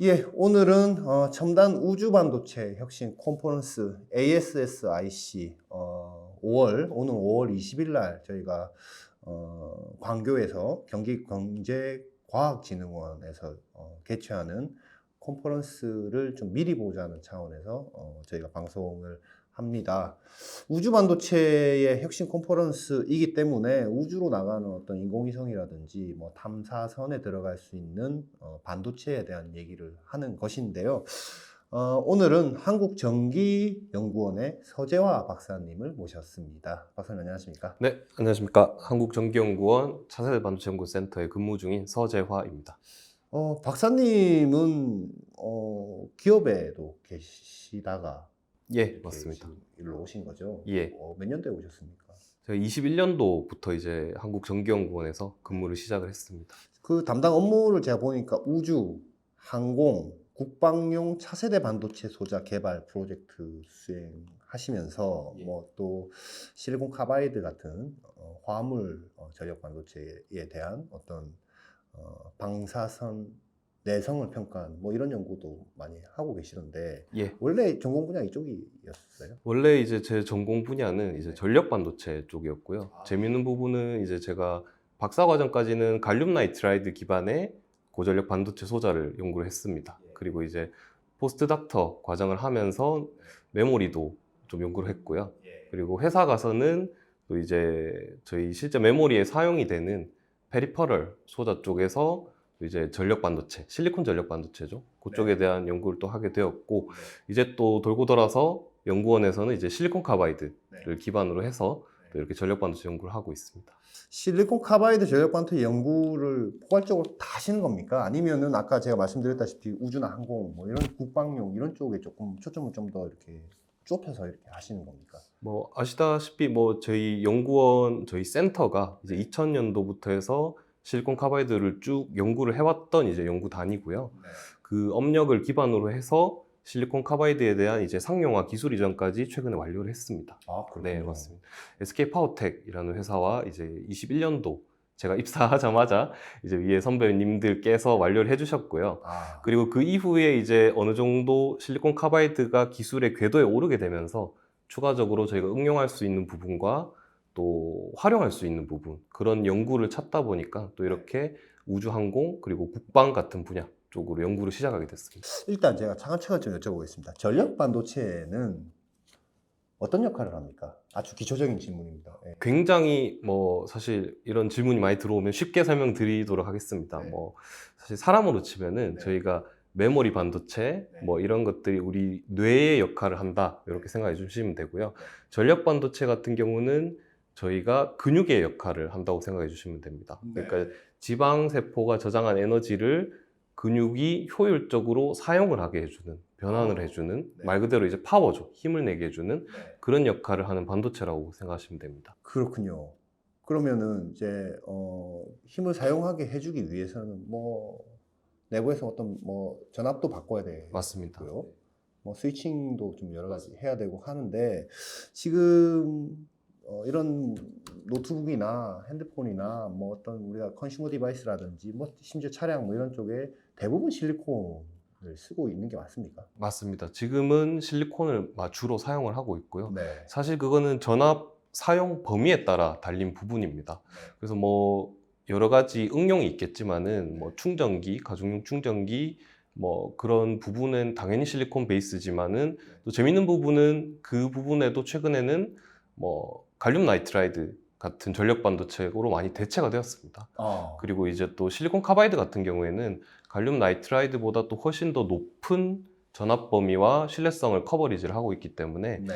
예, 오늘은 첨단 우주 반도체 혁신 컨퍼런스 ASSIC 오늘 5월 20일 날 저희가 광교에서 경기경제과학진흥원에서 개최하는 컨퍼런스를 좀 미리 보자는 차원에서 저희가 방송을 합니다. 우주 반도체의 혁신 컨퍼런스이기 때문에 우주로 나가는 어떤 인공위성이라든지 뭐 탐사선에 들어갈 수 있는 반도체에 대한 얘기를 하는 것인데요. 오늘은 한국전기연구원의 서재화 박사님을 모셨습니다. 박사님 안녕하십니까? 네, 안녕하십니까. 한국전기연구원 차세대 반도체연구센터에 근무 중인 서재화입니다. 박사님은 기업에도 계시다가 예, 이렇게 맞습니다. 일로 오신 거죠? 예. 몇 년도에 오셨습니까? 제가 21년도부터 이제 한국전기연구원에서 근무를 시작을 했습니다. 그 담당 업무를 제가 보니까 우주, 항공, 국방용 차세대 반도체 소자 개발 프로젝트 수행하시면서 예. 뭐 또 실리콘 카바이드 같은 화물 전력 반도체에 대한 어떤 방사선 내성을 평가한 뭐 이런 연구도 많이 하고 계시던데 예. 원래 전공 분야 이쪽이었어요? 원래 이제 제 전공 분야는 이제 전력 반도체 쪽이었고요. 아. 재미있는 부분은 이제 제가 박사 과정까지는 갈륨 나이트라이드 기반의 고전력 반도체 소자를 연구를 했습니다. 예. 그리고 이제 포스트 닥터 과정을 하면서 메모리도 좀 연구를 했고요. 예. 그리고 회사 가서는 또 이제 저희 실제 메모리에 사용이 되는 페리퍼럴 소자 쪽에서 또 이제 전력 반도체, 실리콘 전력 반도체죠. 그쪽에 네. 대한 연구를 또 하게 되었고, 네. 이제 또 돌고 돌아서 연구원에서는 이제 실리콘 카바이드를 네. 기반으로 해서 또 이렇게 전력 반도체 연구를 하고 있습니다. 실리콘 카바이드 전력 반도체 연구를 포괄적으로 다 하시는 겁니까? 아니면은 아까 제가 말씀드렸다시피 우주나 항공 뭐 이런 국방용 이런 쪽에 조금 초점을 좀 더 이렇게 좁혀서 이렇게 하시는 겁니까? 뭐 아시다시피 뭐 저희 연구원, 저희 센터가 이제 2000년도부터 해서 실리콘 카바이드를 쭉 연구를 해왔던 이제 연구단이고요. 네. 그 업력을 기반으로 해서 실리콘 카바이드에 대한 이제 상용화 기술 이전까지 최근에 완료를 했습니다. 아, 그렇군요. 네, 맞습니다. SK 파워텍이라는 회사와 이제 21년도 제가 입사하자마자 이제 위에 선배님들께서 완료를 해주셨고요. 아, 그리고 그 이후에 이제 어느 정도 실리콘 카바이드가 기술의 궤도에 오르게 되면서 추가적으로 저희가 응용할 수 있는 부분과 또 활용할 수 있는 부분, 그런 연구를 찾다 보니까 또 이렇게 우주항공 그리고 국방 같은 분야 쪽으로 연구를 시작하게 됐습니다. 일단 제가 차근차근 좀 여쭤보겠습니다. 전력 반도체는 어떤 역할을 합니까? 아주 기초적인 질문입니다. 예. 굉장히 뭐 사실 이런 질문이 많이 들어오면 쉽게 설명드리도록 하겠습니다. 네. 뭐 사실 사람으로 치면은 네. 저희가 메모리 반도체 네. 뭐 이런 것들이 우리 뇌의 역할을 한다 이렇게 생각해 주시면 되고요. 네. 전력 반도체 같은 경우는 저희가 근육의 역할을 한다고 생각해 주시면 됩니다. 네. 그러니까 지방 세포가 저장한 에너지를 근육이 효율적으로 사용을 하게 해주는, 변환을 해주는, 네. 말 그대로 이제 파워죠. 힘을 내게 해주는 네. 그런 역할을 하는 반도체라고 생각하시면 됩니다. 그렇군요. 그러면은 이제 힘을 사용하게 해주기 위해서는 뭐 내부에서 어떤 뭐 전압도 바꿔야 되고요. 맞습니다. 뭐 스위칭도 좀 여러 가지 해야 되고 하는데 지금 이런 노트북이나 핸드폰이나 뭐 어떤 우리가 컨슈머 디바이스라든지 뭐 심지어 차량 뭐 이런 쪽에 대부분 실리콘을 쓰고 있는 게 맞습니까? 맞습니다. 지금은 실리콘을 주로 사용을 하고 있고요. 네. 사실 그거는 전압 사용 범위에 따라 달린 부분입니다. 그래서 뭐 여러 가지 응용이 있겠지만은 뭐 충전기, 가정용 충전기 뭐 그런 부분은 당연히 실리콘 베이스지만은 또 재밌는 부분은 그 부분에도 최근에는 뭐 갈륨 나이트라이드 같은 전력 반도체로 많이 대체가 되었습니다. 그리고 이제 또 실리콘 카바이드 같은 경우에는 갈륨 나이트라이드보다 또 훨씬 더 높은 전압 범위와 신뢰성을 커버리지를 하고 있기 때문에 네.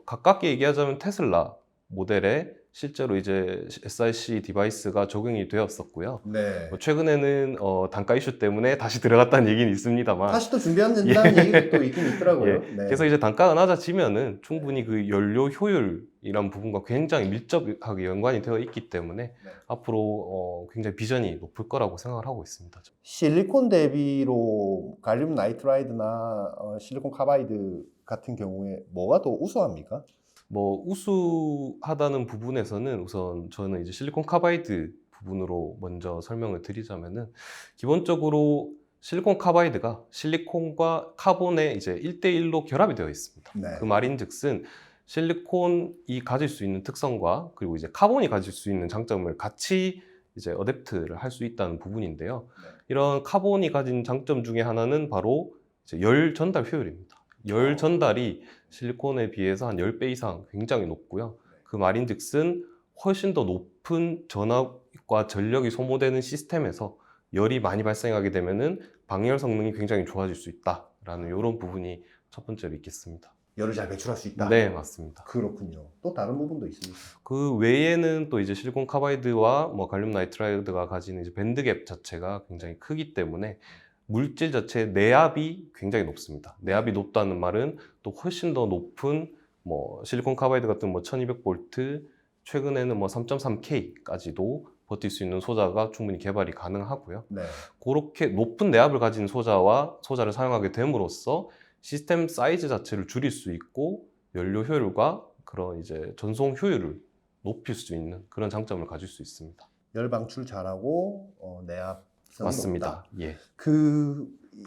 가깝게 얘기하자면 테슬라 모델에 실제로 이제 SiC 디바이스가 적용이 되었었고요. 네. 뭐 최근에는 단가 이슈 때문에 다시 들어갔다는 얘기는 있습니다만 다시 또 준비한다는 얘기도 또 있긴 있더라고요. 네. 그래서 이제 단가가 낮아지면은 충분히 그 연료 효율이란 부분과 굉장히 밀접하게 연관이 되어 있기 때문에 앞으로 굉장히 비전이 높을 거라고 생각을 하고 있습니다. 실리콘 대비로 갈륨 나이트라이드나 실리콘 카바이드 같은 경우에 뭐가 더 우수합니까? 뭐 우수하다는 부분에서는 우선 저는 이제 실리콘 카바이드 부분으로 먼저 설명을 드리자면은 기본적으로 실리콘 카바이드가 실리콘과 카본의 이제 1대1로 결합이 되어 있습니다. 네. 그 말인즉슨 실리콘이 가질 수 있는 특성과 그리고 이제 카본이 가질 수 있는 장점을 같이 이제 어댑트를 할 수 있다는 부분인데요. 네. 이런 카본이 가진 장점 중에 하나는 바로 이제 열 전달 효율입니다. 열 전달이 실리콘에 비해서 한 10배 이상 굉장히 높고요. 그 말인즉슨 훨씬 더 높은 전압과 전력이 소모되는 시스템에서 열이 많이 발생하게 되면은 방열 성능이 굉장히 좋아질 수 있다라는 이런 부분이 첫 번째로 있겠습니다. 열을 잘 배출할 수 있다. 네, 맞습니다. 그렇군요. 또 다른 부분도 있습니까? 그 외에는 또 이제 실리콘 카바이드와 뭐 갈륨 나이트라이드가 가지는 이제 밴드갭 자체가 굉장히 크기 때문에 물질 자체의 내압이 굉장히 높습니다. 내압이 높다는 말은 또 훨씬 더 높은 뭐 실리콘 카바이드 같은 뭐 1200V, 최근에는 뭐 3.3K까지도 버틸 수 있는 소자가 충분히 개발이 가능하고요. 네. 그렇게 높은 내압을 가진 소자를 사용하게 됨으로써 시스템 사이즈 자체를 줄일 수 있고 연료 효율과 그런 이제 전송 효율을 높일 수 있는 그런 장점을 가질 수 있습니다. 열 방출 잘하고 내압성이 맞습니다. 높다. 예.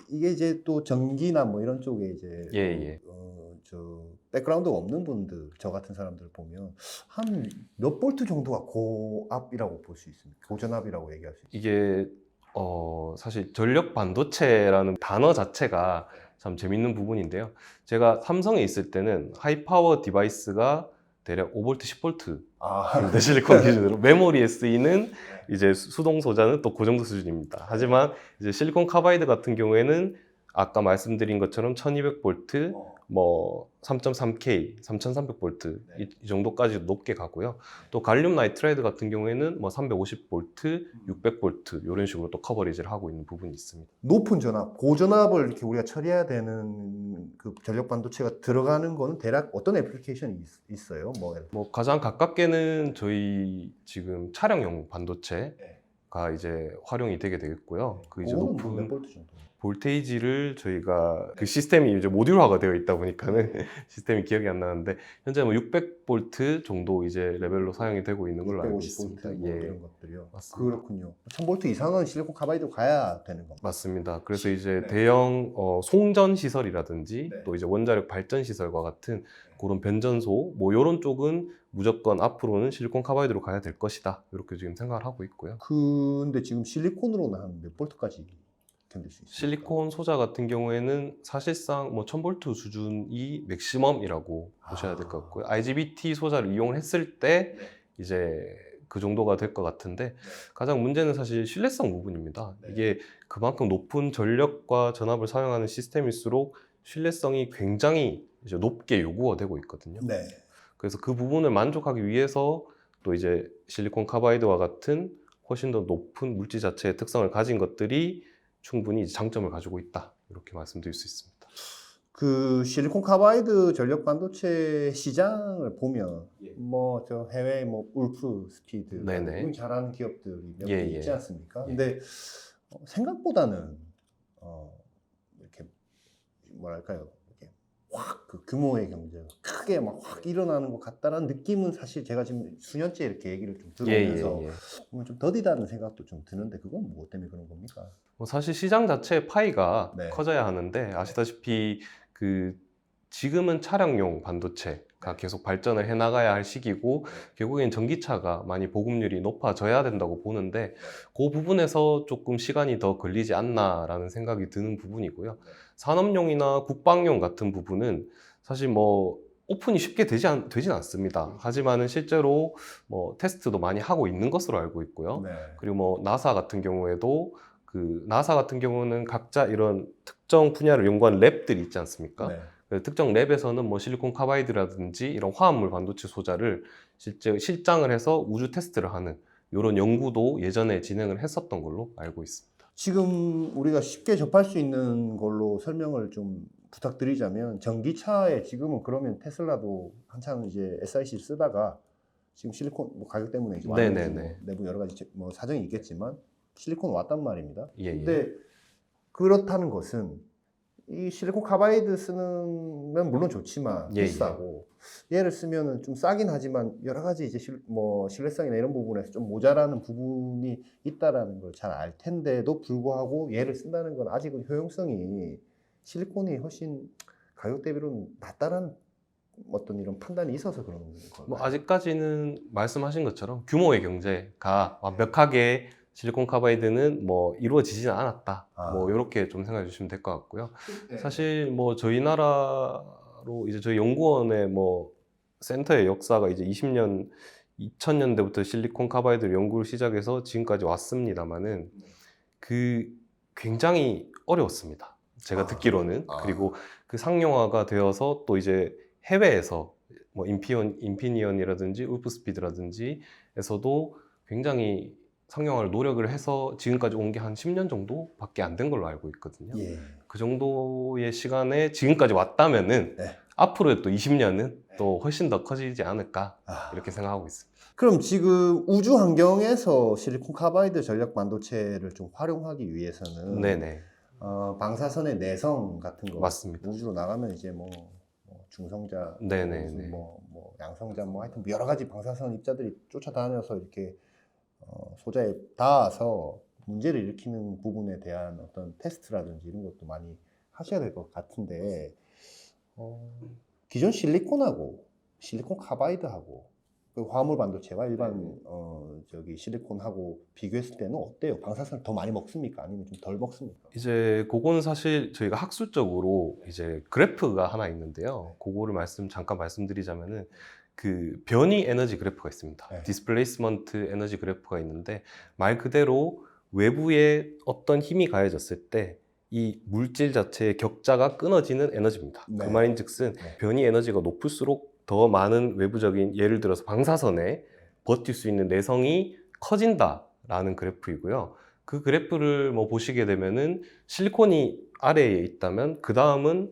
이게 이제 또 전기나 뭐 이런 쪽에 이제 예. 저 백그라운드가 없는 분들, 저 같은 사람들 보면 한 몇 볼트 정도가 고압이라고 볼 수 있습니까? 고전압이라고 얘기할 수 있습니까? 이게 사실 전력 반도체라는 단어 자체가 참 재밌는 부분인데요. 제가 삼성에 있을 때는 하이파워 디바이스가 대략 5V, 10V 아, 실리콘 기준으로 메모리에 쓰이는 이제 수동 소자는 또 그 정도 수준입니다. 하지만 이제 실리콘 카바이드 같은 경우에는 아까 말씀드린 것처럼 1200V, 뭐 3.3K, 3300V 이 정도까지 높게 가고요. 또 갈륨 나이트라이드 같은 경우에는 뭐 350V, 600V 이런 식으로 또 커버리지를 하고 있는 부분이 있습니다. 높은 전압, 고전압을 이렇게 우리가 처리해야 되는 그 전력 반도체가 들어가는 거는 대략 어떤 애플리케이션이 있어요? 뭐 가장 가깝게는 저희 지금 차량용 반도체가 이제 활용이 되게 되겠고요. 그 이제 그거는 높은 몇 볼트 정도? 볼테이지를 저희가 그 시스템이 이제 모듈화가 되어 있다 보니까는 시스템이 기억이 안 나는데 현재 뭐 600V 정도 이제 레벨로 사용이 되고 있는 걸로 알고 150V 있습니다. 뭐 예. 이런 것들이요. 맞습니다. 그렇군요. 1000V 이상은 실리콘 카바이드 가야 되는 겁니다. 맞습니다. 그래서 이제 네. 대형 송전 시설이라든지 네. 또 이제 원자력 발전 시설과 같은 그런 변전소 뭐 이런 쪽은 무조건 앞으로는 실리콘 카바이드로 가야 될 것이다. 이렇게 지금 생각을 하고 있고요. 근데 지금 실리콘으로는 한 몇 볼트까지 견딜 수 있습니까? 실리콘 소자 같은 경우에는 사실상 뭐 1000V 수준이 맥시멈이라고 보셔야 될 것 같고요. IGBT 소자를 이용을 했을 때 이제 그 정도가 될 것 같은데 가장 문제는 사실 신뢰성 부분입니다. 네. 이게 그만큼 높은 전력과 전압을 사용하는 시스템일수록 신뢰성이 굉장히 이제 높게 요구가 되고 있거든요. 네. 그래서 그 부분을 만족하기 위해서 또 이제 실리콘 카바이드와 같은 훨씬 더 높은 물질 자체의 특성을 가진 것들이 충분히 이제 장점을 가지고 있다. 이렇게 말씀드릴 수 있습니다. 그 실리콘 카바이드 전력 반도체 시장을 보면 뭐 저 해외 뭐 울프 스피드 네네. 이런 잘하는 기업들이 몇 개 예, 있지 예. 않습니까? 예. 근데 생각보다는 이렇게 뭐랄까요? 이렇게 확 그 규모의 경제가 크게 막 확 일어나는 것 같다는 느낌은 사실 제가 지금 수년째 이렇게 얘기를 좀 들어오면서 좀 더디다는 생각도 좀 드는데 그건 뭐 때문에 그런 겁니까? 뭐 사실 시장 자체의 파이가 네. 커져야 하는데 아시다시피 그 지금은 차량용 반도체가 계속 발전을 해나가야 할 시기고 결국엔 전기차가 많이 보급률이 높아져야 된다고 보는데 그 부분에서 조금 시간이 더 걸리지 않나라는 생각이 드는 부분이고요. 산업용이나 국방용 같은 부분은 사실 뭐 오픈이 쉽게 되진 않습니다. 하지만은 실제로 뭐 테스트도 많이 하고 있는 것으로 알고 있고요. 네. 그리고 뭐 나사 같은 경우에도 나사 같은 경우는 각자 이런 특정 분야를 연구하는 랩들이 있지 않습니까? 네. 그 특정 랩에서는 뭐 실리콘 카바이드라든지 이런 화합물 반도체 소자를 실제 실장을 해서 우주 테스트를 하는 이런 연구도 예전에 진행을 했었던 걸로 알고 있습니다. 지금 우리가 쉽게 접할 수 있는 걸로 설명을 좀 부탁드리자면 전기차에 지금은 그러면 테슬라도 한창 이제 SiC 쓰다가 지금 실리콘 뭐 가격 때문에 이제 왔는지 네네네. 뭐 내부 여러 가지 뭐 사정이 있겠지만 실리콘 왔단 말입니다. 예, 예. 근데 그렇다는 것은 이 실리콘 카바이드 쓰는 물론 좋지만 예, 비싸고 얘를 쓰면은 좀 싸긴 하지만 여러 가지 이제 뭐 신뢰성이나 이런 부분에서 좀 모자라는 부분이 있다라는 걸 잘 알 텐데도 불구하고 얘를 쓴다는 건 아직은 효용성이 실리콘이 훨씬 가격 대비로는 낫다라는 어떤 이런 판단이 있어서 그런 건가요? 뭐 아직까지는 말씀하신 것처럼 규모의 경제가 완벽하게 실리콘 카바이드는 뭐 이루어지지는 않았다. 아. 뭐 이렇게 좀 생각해 주시면 될 것 같고요. 네. 사실 뭐 저희 나라로 이제 저희 연구원의 뭐 센터의 역사가 이제 2000년대부터 실리콘 카바이드 연구를 시작해서 지금까지 왔습니다만은 그 굉장히 어려웠습니다. 제가 아. 듣기로는. 아. 그리고 그 상용화가 되어서 또 이제 해외에서 뭐 인피니언이라든지 울프스피드라든지 에서도 굉장히 상용화를 노력을 해서 지금까지 온 게 한 10년 정도밖에 안 된 걸로 알고 있거든요. 예. 그 정도의 시간에 지금까지 왔다면은 네. 앞으로 또 20년은 또 훨씬 더 커지지 않을까 아. 이렇게 생각하고 있습니다. 그럼 지금 우주 환경에서 실리콘 카바이드 전력 반도체를 좀 활용하기 위해서는 네네, 방사선의 내성 같은 거 맞습니다. 우주로 나가면 이제 뭐 중성자, 네네네. 무슨 뭐 양성자, 뭐 하여튼 여러 가지 방사선 입자들이 쫓아다녀서 이렇게 소자에 닿아서 문제를 일으키는 부분에 대한 어떤 테스트라든지 이런 것도 많이 하셔야 될 것 같은데 기존 실리콘하고 실리콘 카바이드하고 그 화물 반도체와 일반 저기 실리콘하고 비교했을 때는 어때요? 방사선을 더 많이 먹습니까? 아니면 좀 덜 먹습니까? 이제 그거는 사실 저희가 학술적으로 이제 그래프가 하나 있는데요. 그거를 잠깐 말씀드리자면은 그 변이 에너지 그래프가 있습니다. 네. 디스플레이스먼트 에너지 그래프가 있는데 말 그대로 외부에 어떤 힘이 가해졌을 때 이 물질 자체의 격자가 끊어지는 에너지입니다. 네. 그 말인즉슨 네. 변이 에너지가 높을수록 더 많은 외부적인 예를 들어서 방사선에 버틸 수 있는 내성이 커진다라는 그래프이고요. 그 그래프를 뭐 보시게 되면은 실리콘이 아래에 있다면 그 다음은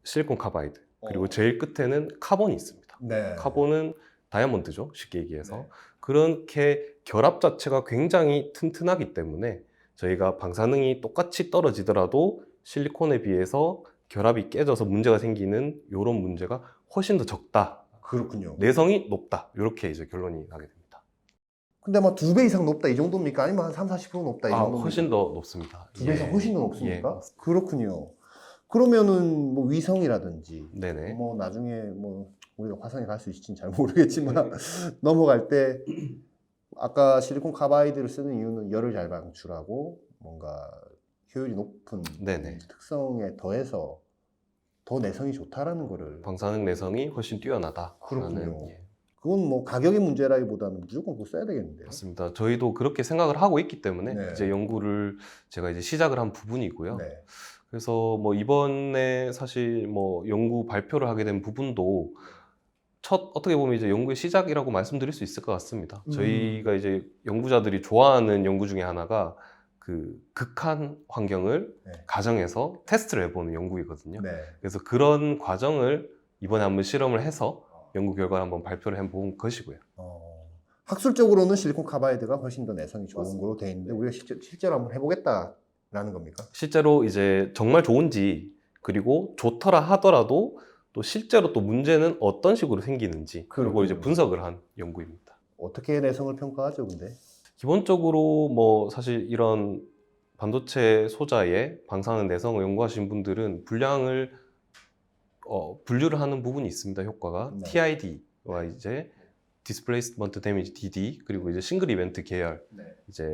실리콘 카바이드 그리고 제일 끝에는 카본이 있습니다. 네. 카본은 다이아몬드죠, 쉽게 얘기해서. 네. 그렇게 결합 자체가 굉장히 튼튼하기 때문에 저희가 방사능이 똑같이 떨어지더라도 실리콘에 비해서 결합이 깨져서 문제가 생기는 이런 문제가 훨씬 더 적다. 그렇군요. 내성이 높다. 이렇게 이제 결론이 나게 됩니다. 근데 막 2배 이상 높다 이 정도입니까? 아니면 한 30, 40% 높다 이 정도입니까? 훨씬 더 높습니다. 2배 이상 예. 훨씬 더 높습니까? 예. 그렇군요. 그러면은 뭐 위성이라든지 네네. 뭐 나중에 뭐 우리가 화성에 갈 수 있을지는 잘 모르겠지만 넘어갈 때 아까 실리콘 카바이드를 쓰는 이유는 열을 잘 방출하고 뭔가 효율이 높은 네네. 특성에 더해서 더 내성이 좋다라는 거를 방사능 내성이 훨씬 뛰어나다. 그렇군요. 그건 뭐 가격의 문제라기보다는 무조건 그거 써야 되겠는데요. 맞습니다. 저희도 그렇게 생각을 하고 있기 때문에 네. 이제 연구를 제가 이제 시작을 한 부분이고요. 네. 그래서 뭐 이번에 사실 뭐 연구 발표를 하게 된 부분도 어떻게 보면 이제 연구의 시작이라고 말씀드릴 수 있을 것 같습니다. 저희가 이제 연구자들이 좋아하는 연구 중에 하나가 그 극한 환경을 네. 가정해서 테스트를 해보는 연구이거든요. 네. 그래서 그런 과정을 이번에 한번 실험을 해서 연구 결과를 한번 발표를 해본 것이고요. 학술적으로는 실리콘 카바이드가 훨씬 더 내성이 좋은 맞습니다. 걸로 되어 있는데 우리가 실제로 한번 해보겠다라는 겁니까? 실제로 이제 정말 좋은지 그리고 좋더라 하더라도 또 실제로 또 문제는 어떤 식으로 생기는지 그리고 이제 분석을 한 연구입니다. 어떻게 내성을 평가하죠, 근데? 기본적으로 뭐 사실 이런 반도체 소자의 방사능 내성을 연구하신 분들은 분류를 하는 부분이 있습니다. 효과가 네. TID와 이제 Displacement Damage DD 그리고 이제 싱글 이벤트 계열 네. 이제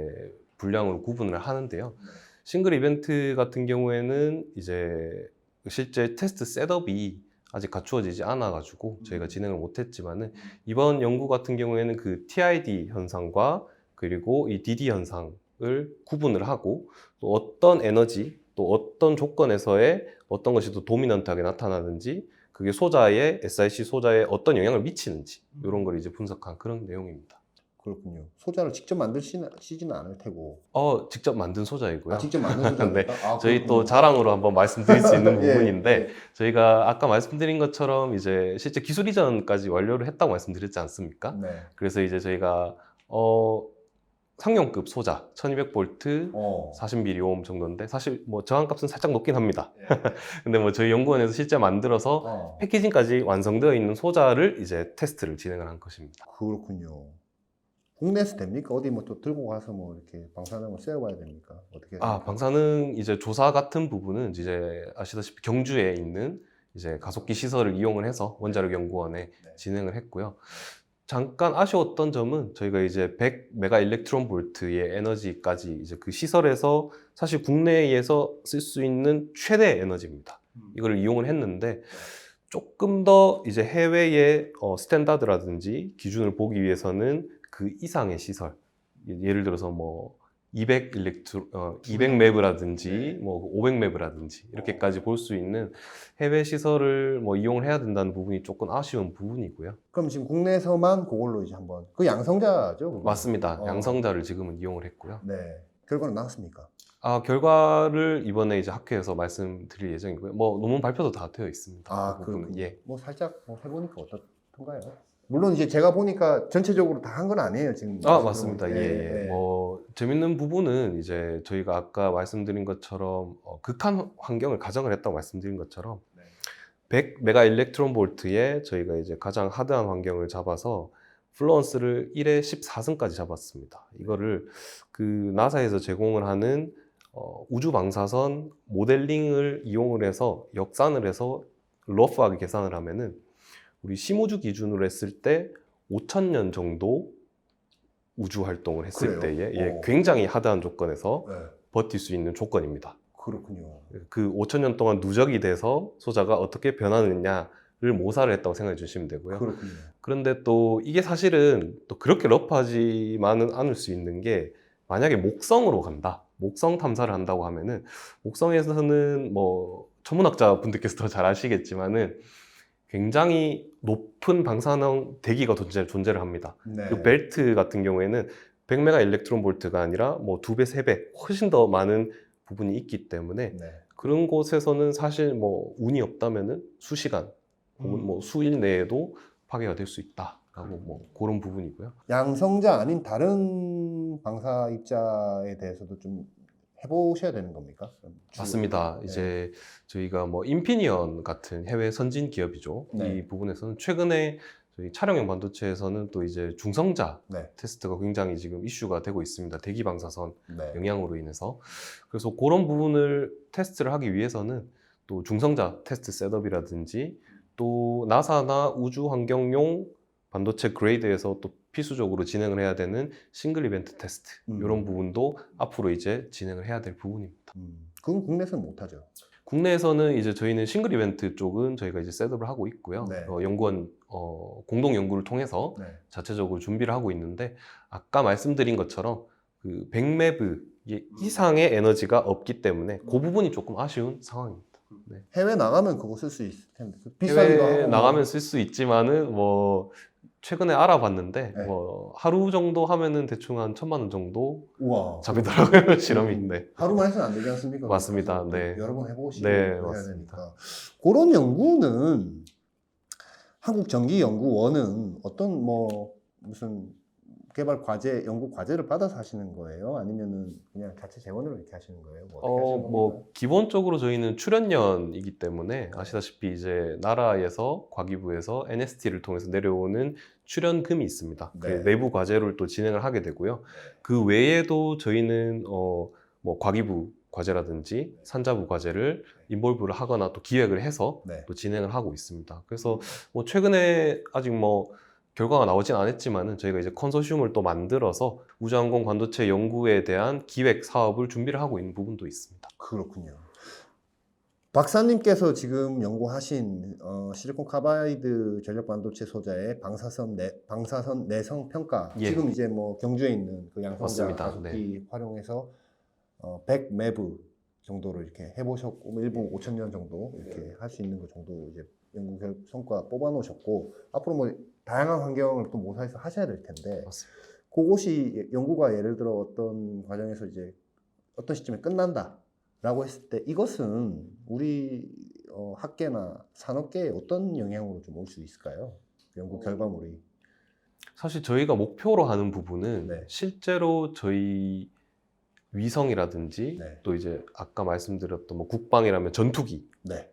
분량으로 구분을 하는데요. 싱글 이벤트 같은 경우에는 이제 실제 테스트 셋업이 아직 갖추어지지 않아가지고 저희가 진행을 못했지만은 이번 연구 같은 경우에는 그 TID 현상과 그리고 이 DD 현상을 구분을 하고 또 어떤 에너지 또 어떤 조건에서의 어떤 것이 더 도미넌트하게 나타나는지 그게 SiC 소자에 어떤 영향을 미치는지 이런 걸 이제 분석한 그런 내용입니다. 그렇군요. 소자를 직접 만드시지는 않을 테고. 직접 만든 소자이고요. 직접 만든 소자입니까? 네. 아, 저희 그렇군요. 또 자랑으로 한번 말씀드릴 수 있는 예, 부분인데 예. 저희가 아까 말씀드린 것처럼 이제 실제 기술 이전까지 완료를 했다고 말씀드렸지 않습니까? 네. 그래서 이제 저희가 상용급 소자 1200V 어. 40mΩ 정도인데 사실 뭐 저항값은 살짝 높긴 합니다. 예. 근데 뭐 저희 연구원에서 실제 만들어서 어. 패키징까지 완성되어 있는 소자를 이제 테스트를 진행을 한 것입니다. 그렇군요. 국내에서 됩니까? 어디 뭐 또 들고 가서 뭐 이렇게 방사능을 쐬어봐야 됩니까? 어떻게? 아, 방사능 이제 조사 같은 부분은 이제 아시다시피 경주에 있는 이제 가속기 시설을 이용을 해서 원자력 연구원에 네. 진행을 했고요. 잠깐 아쉬웠던 점은 저희가 이제 100메가 일렉트론 볼트의 에너지까지 이제 그 시설에서 사실 국내에서 쓸 수 있는 최대 에너지입니다. 이걸 이용을 했는데 조금 더 이제 해외의 스탠다드라든지 기준을 보기 위해서는 그 이상의 시설, 예를 들어서 뭐 200맵이라든지 뭐 500맵이라든지 이렇게까지 볼 수 있는 해외 시설을 뭐 이용을 해야 된다는 부분이 조금 아쉬운 부분이고요. 그럼 지금 국내에서만 그걸로 이제 한번 그 양성자죠? 그거? 맞습니다. 양성자를 지금은 이용을 했고요. 네. 결과는 나왔습니까? 아, 결과를 이번에 이제 학회에서 말씀드릴 예정이고요. 뭐 논문 발표도 다 되어 있습니다. 아, 그 부분은. 그렇군요. 예. 뭐 살짝 뭐 해보니까 어떻던가요? 물론 이제 제가 보니까 전체적으로 다 한 건 아니에요 지금. 아, 맞습니다. 예, 예, 예. 예. 뭐 재밌는 부분은 이제 저희가 아까 말씀드린 것처럼 극한 환경을 가정을 했다고 말씀드린 것처럼 네. 100메가 일렉트론 볼트에 저희가 이제 가장 하드한 환경을 잡아서 플루언스를 1에 14승까지 잡았습니다. 이거를 그 나사에서 제공을 하는 우주 방사선 모델링을 이용을 해서 역산을 해서 러프하게 계산을 하면은 우리 심우주 기준으로 했을 때 5,000년 정도 우주 활동을 했을 그래요? 때에 예, 어. 굉장히 하드한 조건에서 네. 버틸 수 있는 조건입니다. 그렇군요. 그 5,000년 동안 누적이 돼서 소자가 어떻게 변하느냐를 모사를 했다고 생각해 주시면 되고요. 그렇군요. 그런데 또 이게 사실은 또 그렇게 러프하지만은 않을 수 있는 게 만약에 목성으로 간다. 목성 탐사를 한다고 하면은 목성에서는 뭐 천문학자 분들께서 더 잘 아시겠지만은 굉장히 높은 방사능 대기가 존재를 합니다. 네. 그리고 벨트 같은 경우에는 100메가 일렉트론 볼트가 아니라 뭐 2배, 3배 훨씬 더 많은 부분이 있기 때문에 네. 그런 곳에서는 사실 뭐 운이 없다면은 수시간 혹은 뭐 수일 내에도 파괴가 될 수 있다라고 뭐 그런 부분이고요. 양성자 아닌 다른 방사 입자에 대해서도 좀 해보셔야 되는 겁니까? 맞습니다. 네. 이제 저희가 뭐 인피니언 같은 해외 선진 기업이죠. 네. 이 부분에서는 최근에 저희 차량용 반도체에서는 또 이제 중성자 네. 테스트가 굉장히 지금 이슈가 되고 있습니다. 대기 방사선 네. 영향으로 인해서. 그래서 그런 부분을 테스트를 하기 위해서는 또 중성자 테스트 셋업이라든지 또 나사나 우주 환경용 반도체 그레이드에서 또 필수적으로 진행을 해야 되는 싱글 이벤트 테스트 이런 부분도 앞으로 이제 진행을 해야 될 부분입니다. 그건 국내에서는 못하죠. 국내에서는 이제 저희는 싱글 이벤트 쪽은 저희가 이제 셋업을 하고 있고요. 네. 연구원 공동 연구를 통해서 네. 자체적으로 준비를 하고 있는데 아까 말씀드린 것처럼 그 100매브 이상의 에너지가 없기 때문에 그 부분이 조금 아쉬운 상황입니다. 네. 해외 나가면 그거 쓸 수 있을 텐데 비싸기도 해외 하고 나가면 쓸 수 있지만은 뭐 최근에 알아봤는데 네. 뭐 하루 정도 하면은 대충 한 1,000만 원 정도 우와. 잡히더라고요. 실험인데. 하루만 해서는 안 되지 않습니까? 맞습니다. 그래서 네. 여러 번 해보시고 네, 해야 맞습니다. 되니까. 그런 연구는 한국전기연구원은 어떤 뭐 무슨 개발 과제, 연구 과제를 받아서 하시는 거예요? 아니면은 그냥 자체 재원으로 이렇게 하시는 거예요? 뭐 어떻게 하시는 뭐 겁니까? 기본적으로 저희는 출연연이기 때문에 아시다시피 이제 나라에서 과기부에서 NST를 통해서 내려오는 출연금이 있습니다. 그 네. 내부 과제를 또 진행을 하게 되고요. 그 외에도 저희는 뭐 과기부 과제라든지 산자부 과제를 인볼브를 하거나 또 기획을 해서 네. 또 진행을 하고 있습니다. 그래서 뭐 최근에 아직 뭐 결과가 나오진 않았지만은 저희가 이제 컨소시엄을 또 만들어서 우주항공 반도체 연구에 대한 기획 사업을 준비를 하고 있는 부분도 있습니다. 그렇군요. 박사님께서 지금 연구하신 실리콘 카바이드 전력 반도체 소자의 방사선 내성 평가 예. 지금 이제 뭐 경주에 있는 그 양성자 맞습니다. 가속기 활용해서 100매브 정도로 이렇게 해보셨고 뭐 일본 5,000년 정도 이렇게 할 수 있는 것 정도 이제 연구 성과 뽑아 놓으셨고 앞으로 뭐 다양한 환경을 또 모사해서 하셔야 될 텐데 맞습니다. 그것이 연구가 예를 들어 어떤 과정에서 이제 어떤 시점에 끝난다라고 했을 때 이것은 우리 학계나 산업계에 어떤 영향으로 좀 올 수 있을까요? 연구 결과물이. 사실 저희가 목표로 하는 부분은 네. 실제로 저희 위성이라든지 네. 또 이제 아까 말씀드렸던 뭐 국방이라면 전투기 네.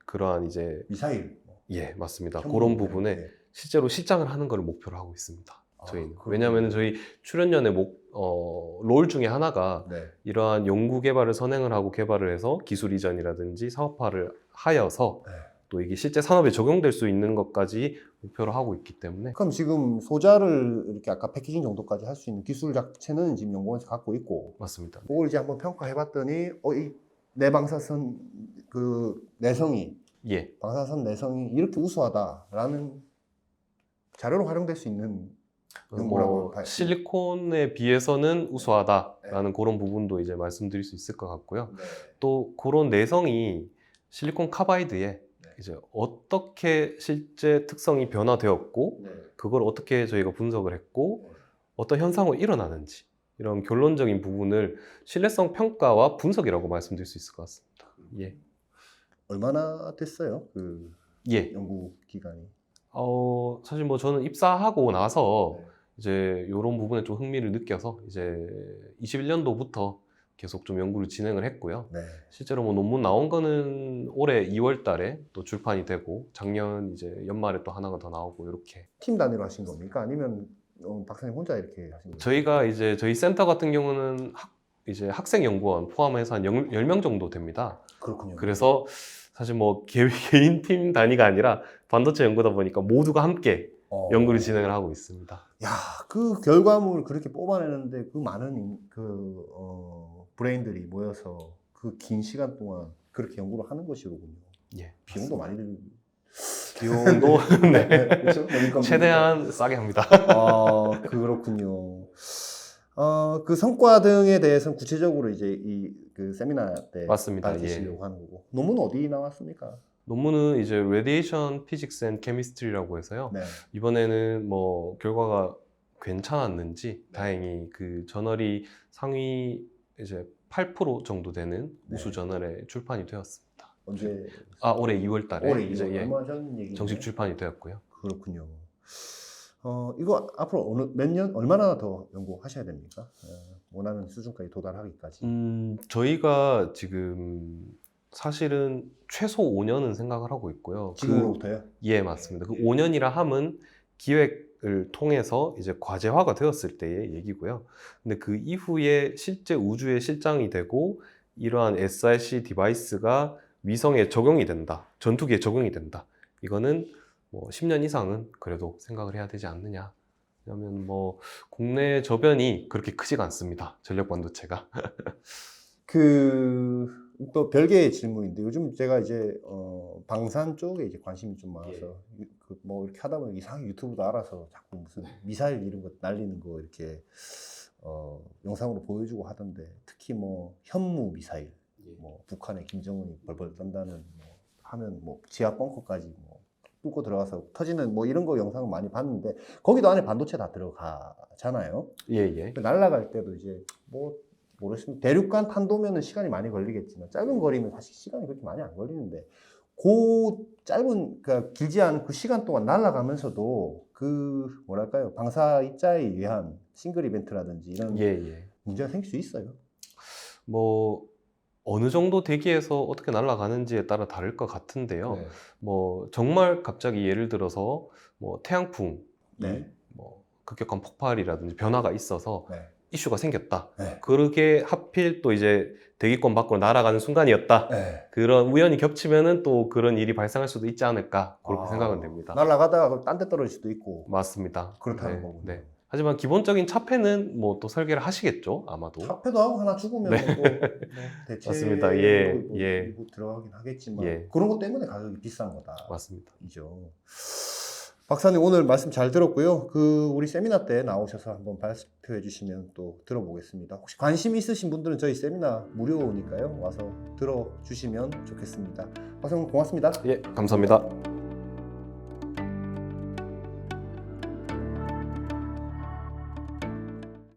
그러한 이제 미사일. 예 맞습니다. 현무, 그런 부분에 네. 실제로 실장을 하는 걸 목표로 하고 있습니다. 저희는 그렇군요. 왜냐하면 저희 출연연의 롤 중에 하나가 네. 이러한 연구 개발을 선행을 하고 개발을 해서 기술 이전이라든지 사업화를 하여서 네. 또 이게 실제 산업에 적용될 수 있는 것까지 목표로 하고 있기 때문에 그럼 지금 소자를 이렇게 아까 패키징 정도까지 할 수 있는 기술 자체는 지금 연구원에서 갖고 있고, 맞습니다. 그걸 이제 한번 평가해봤더니 이 내방사선 그 내성이 예. 방사선 내성이 이렇게 우수하다라는 자료로 활용될 수 있는 연구라고 뭐 봐요. 실리콘에 비해서는 우수하다라는 그런 부분도 이제 말씀드릴 수 있을 것 같고요. 네. 또 그런 내성이 실리콘 카바이드에 이제 어떻게 실제 특성이 변화되었고 네. 그걸 어떻게 저희가 분석을 했고 네. 어떤 현상으로 일어나는지 이런 결론적인 부분을 신뢰성 평가와 분석이라고 말씀드릴 수 있을 것 같습니다. 예. 얼마나 됐어요? 그 예. 연구 기간이? 사실 뭐 저는 입사하고 나서 네. 이제 이런 부분에 좀 흥미를 느껴서 이제 21년도부터 계속 좀 연구를 진행을 했고요. 네. 실제로 뭐 논문 나온 거는 올해 2월 달에 또 출판이 되고 작년 이제 연말에 또 하나가 더 나오고 이렇게. 팀 단위로 하신 겁니까? 아니면 박사님 혼자 이렇게 하신 겁니까? 저희가 이제 저희 센터 같은 경우는 이제 학생 연구원 포함해서 한 10명 정도 됩니다. 그렇군요. 그래서 사실 뭐 개인 팀 단위가 아니라 반도체 연구다 보니까 모두가 함께 연구를 진행을 하고 있습니다. 야, 그 결과물을 그렇게 뽑아내는데 그 많은 브레인들이 모여서 그 긴 시간 동안 그렇게 연구를 하는 것이로군요. 예, 비용도 많이 들. 비용도 네. 그렇죠? 뭐 인건비. 최대한 싸게 합니다. 그렇군요. 그 성과 등에 대해서는 구체적으로 이제 그 세미나 때 맞습니다. 밝히시려고 하는 거고. 논문 어디 나왔습니까? 논문은 이제 Radiation Physics and Chemistry라고 해서요. 네. 이번에는 뭐 결과가 괜찮았는지 다행히 그 저널이 상위 이제 8% 정도 되는 네. 우수 저널에 출판이 되었습니다. 언제? 올해 2월 달에 올해 이제 얼마 전 얘기. 정식 출판이 되었고요. 그렇군요. 이거 앞으로 몇 년, 얼마나 더 연구하셔야 됩니까? 원하는 수준까지 도달하기까지. 저희가 지금 사실은 최소 5년은 생각을 하고 있고요. 지금으로부터요? 예, 맞습니다. 그 5년이라 함은 기획을 통해서 이제 과제화가 되었을 때의 얘기고요. 근데 그 이후에 실제 우주에 실장이 되고 이러한 SRC 디바이스가 위성에 적용이 된다. 전투기에 적용이 된다. 이거는 뭐 10년 이상은 그래도 생각을 해야 되지 않느냐. 왜냐하면 뭐 국내 저변이 그렇게 크지가 않습니다. 전력 반도체가. 또 별개의 질문인데 요즘 제가 이제 방산 쪽에 이제 관심이 좀 많아서 뭐 이렇게 하다 보면 이상하게 유튜브도 알아서 자꾸 무슨 미사일 이런 거 날리는 거 이렇게 영상으로 보여주고 하던데 특히 뭐 현무 미사일, 뭐 북한의 김정은이 벌벌 떤다는 뭐 하면 뭐 지하 벙커까지 뭐 뚫고 들어가서 터지는 뭐 이런 거 영상을 많이 봤는데 거기도 안에 반도체 다 들어가잖아요. 예. 날아갈 때도 이제 뭐 모르겠습니다. 대륙간 탄도면은 시간이 많이 걸리겠지만 짧은 거리면 사실 시간이 그렇게 많이 안 걸리는데 그 짧은 그러니까 길지 않은 그 시간 동안 날아가면서도 그 뭐랄까요 방사 입자에 의한 싱글 이벤트라든지 이런 문제가 생길 수 있어요. 뭐 어느 정도 대기에서 어떻게 날아가는지에 따라 다를 것 같은데요. 네. 뭐 정말 갑자기 예를 들어서 뭐 태양풍, 네. 뭐 급격한 폭발이라든지 변화가 있어서 네. 이슈가 생겼다. 네. 그렇게 하필 또 이제 대기권 밖으로 날아가는 순간이었다. 네. 그런 우연히 겹치면은 또 그런 일이 발생할 수도 있지 않을까 그렇게 생각은 됩니다. 날아가다가 딴 데 떨어질 수도 있고. 맞습니다. 그렇다는 거군요. 네. 하지만 기본적인 차폐는 뭐 또 설계를 하시겠죠, 아마도. 차폐도 하고 하나 죽으면 뭐 대체 맞습니다. 일부 들어가긴 하겠지만 그런 것 때문에 가격이 비싼 거다. 맞습니다. 이죠. 박사님 오늘 말씀 잘 들었고요. 우리 세미나 때 나오셔서 한번 발표해 주시면 또 들어보겠습니다. 혹시 관심 있으신 분들은 저희 세미나 무료니까요. 와서 들어주시면 좋겠습니다. 박사님 고맙습니다. 예, 감사합니다.